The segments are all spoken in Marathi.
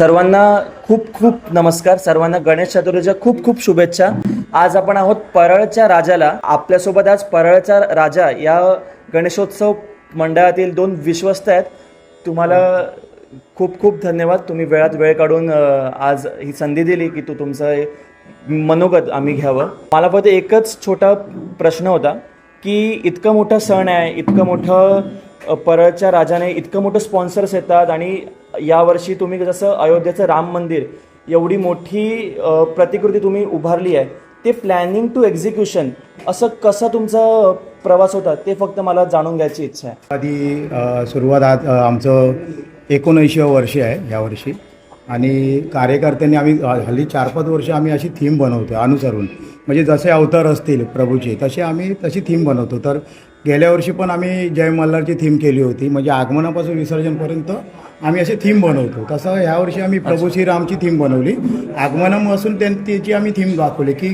सर्वांना खूप खूप नमस्कार. सर्वांना गणेश चतुर्थीच्या खूप खूप शुभेच्छा. आज आपण आहोत परळच्या राजाला. आपल्यासोबत आज परळचा राजा या गणेशोत्सव मंडळातील दोन विश्वस्त आहेत. तुम्हाला खूप खूप धन्यवाद. तुम्ही वेळात वेळ काढून आज ही संधी दिली की तुमचं मनोगत आम्ही घ्यावं. मला फक्त एकच छोटा प्रश्न होता की इतकं मोठं सण आहे, इतकं मोठं परळच्या राजाने इतकं मोठं स्पॉन्सर्स येतात आणि यावर्षी तुम्ही जसं अयोध्येचं राम मंदिर एवढी मोठी प्रतिकृती तुम्ही उभारली आहे, ते प्लॅनिंग टू एक्झिक्युशन असं कसं तुमचा प्रवास होता ते फक्त मला जाणून घ्यायची इच्छा आहे. आधी सुरुवात आज आमचं 19 वर्ष आहे यावर्षी आणि कार्यकर्त्यांनी आम्ही हल्ली 4-5 वर्ष आम्ही अशी थीम बनवतो अनुसरून, म्हणजे जसे अवतार असतील प्रभूचे तसे आम्ही तशी थीम बनवतो. तर गेल्या वर्षी पण आम्ही जय मल्हारची थीम केली होती, म्हणजे आगमनापासून विसर्जनपर्यंत आम्ही अशी थीम बनवतो. तसं ह्यावर्षी आम्ही प्रभू श्रीरामची थीम बनवली. आगमनापासून त्याची आम्ही थीम दाखवली की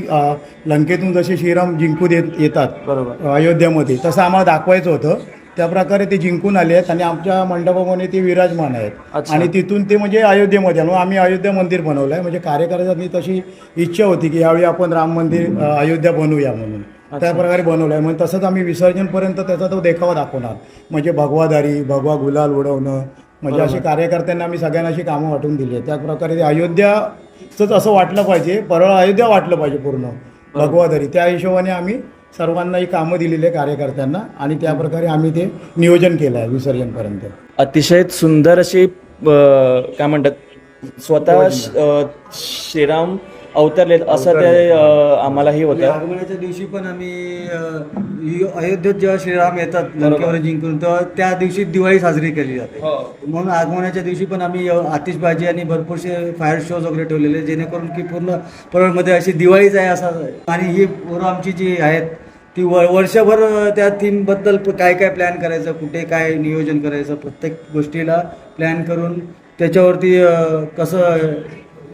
लंकेतून जसे श्रीराम जिंकून येतात बरोबर अयोध्येमध्ये, तसं आम्हाला दाखवायचं होतं. त्याप्रकारे ते जिंकून आले आहेत आणि आमच्या मंडपामध्ये ते विराजमान आहेत आणि तिथून ते म्हणजे अयोध्येमध्ये मग आम्ही अयोध्या मंदिर बनवलं आहे. म्हणजे कार्यकर्त्यांनी तशी इच्छा होती की यावेळी आपण राम मंदिर अयोध्या बनवूया म्हणून, त्याप्रकारे बनवलं आहे. म्हणजे तसंच आम्ही विसर्जनपर्यंत त्याचा तो देखावा दाखवणार, म्हणजे भगवादारी, भगवा गुलाल उडवणं, म्हणजे अशी कार्यकर्त्यांना आम्ही सगळ्यांना अशी कामं वाटून दिली आहेत. त्याप्रकारे ते अयोध्याचंच असं वाटलं पाहिजे, परळ अयोध्या वाटलं पाहिजे पूर्ण भगवादारी. त्या हिशोबाने आम्ही सर्वांना ही कामं दिलेली आहे कार्यकर्त्यांना आणि त्याप्रकारे आम्ही ते नियोजन केलं आहे विसर्जनपर्यंत. अतिशय सुंदर अशी काय म्हणतात स्वतः श्रीराम अवतरलेत असं ते आम्हालाही होतं. आगमनाच्या दिवशी पण आम्ही अयोध्येत जेव्हा श्रीराम येतात लंकेवर जिंकून, तेव्हा त्या दिवशी दिवाळी साजरी केली जाते. म्हणून आगमनाच्या दिवशी पण आम्ही आतिषबाजी आणि भरपूरसे फायर शोज वगैरे ठेवलेले, जेणेकरून की पूर्ण परळमध्ये अशी दिवाळीच आहे असं. आणि ही पोरं आमची जी आहेत ती वर्षभर त्या थीमबद्दल काय काय प्लॅन करायचं, कुठे काय नियोजन करायचं, प्रत्येक गोष्टीला प्लॅन करून त्याच्यावरती कसं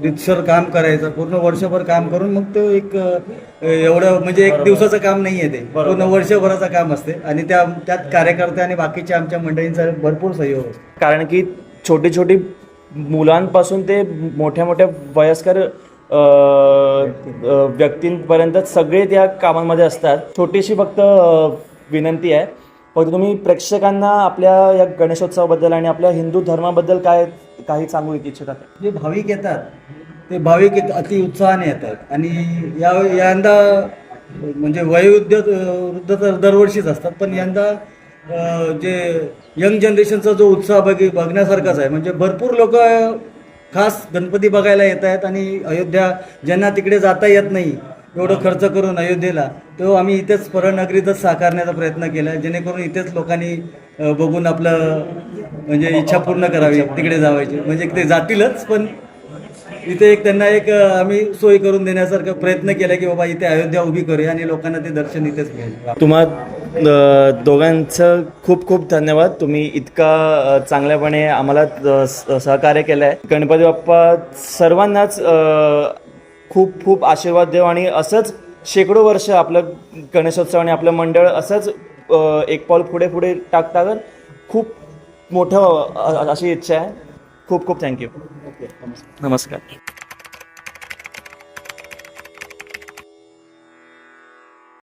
रितसर काम करायचं, पूर्ण वर्षभर काम करून मग तो एक एवढं म्हणजे एक दिवसाचं काम नाही आहे, ते पूर्ण वर्षभराचं काम असते. आणि त्यात कार्यकर्ते आणि बाकीच्या आमच्या मंडळींचा भरपूर सहयोग असतो. कारण की छोटी छोटी मुलांपासून ते मोठ्या मोठ्या वयस्कर व्यक्तींपर्यंत सगळे त्या कामांमध्ये असतात. छोटीशी फक्त विनंती आहे, फक्त तुम्ही प्रेक्षकांना आपल्या या गणेशोत्सवाबद्दल आणि आपल्या हिंदू धर्माबद्दल काही सांगू इच्छितात? जे भाविक येतात ते भाविक अति उत्साहाने येतात आणि यंदा म्हणजे वयोवृद्ध तर दरवर्षीच असतात, पण यंदा जे यंग जनरेशनचा जो उत्साह बघण्यासारखाच आहे. म्हणजे भरपूर लोक खास गणपती बघायला येत आहेत आणि अयोध्या ज्यांना तिकडे जाता येत नाही एवढं खर्च करून अयोध्येला, तो आम्ही इथेच परळ नगरीतच साकारण्याचा प्रयत्न केला आहे, जेणेकरून इथेच लोकांनी बघून आपलं म्हणजे इच्छा पूर्ण करावी, तिकडे जावायची. म्हणजे ते जातीलच, पण इथे एक त्यांना एक आम्ही सोय करून देण्यासारखा प्रयत्न केला की बाबा इथे अयोध्या उभी करूया आणि लोकांना ते दर्शन इथेच मिळेल. तुम्हा दोघांचं खूप खूप धन्यवाद. तुम्ही इतका चांगल्यापणे आम्हाला सहकार्य केलं आहे. गणपती बाप्पा सर्वांनाच खूप खूप आशीर्वाद देव आणि असंच शेकडो वर्ष आपलं गणेशोत्सव आणि आपलं मंडळ असंच एक पाऊल पुढे टाकतात. खूप मोठं अशी इच्छा आहे. खूप खूप थँक्यू. नमस्कार.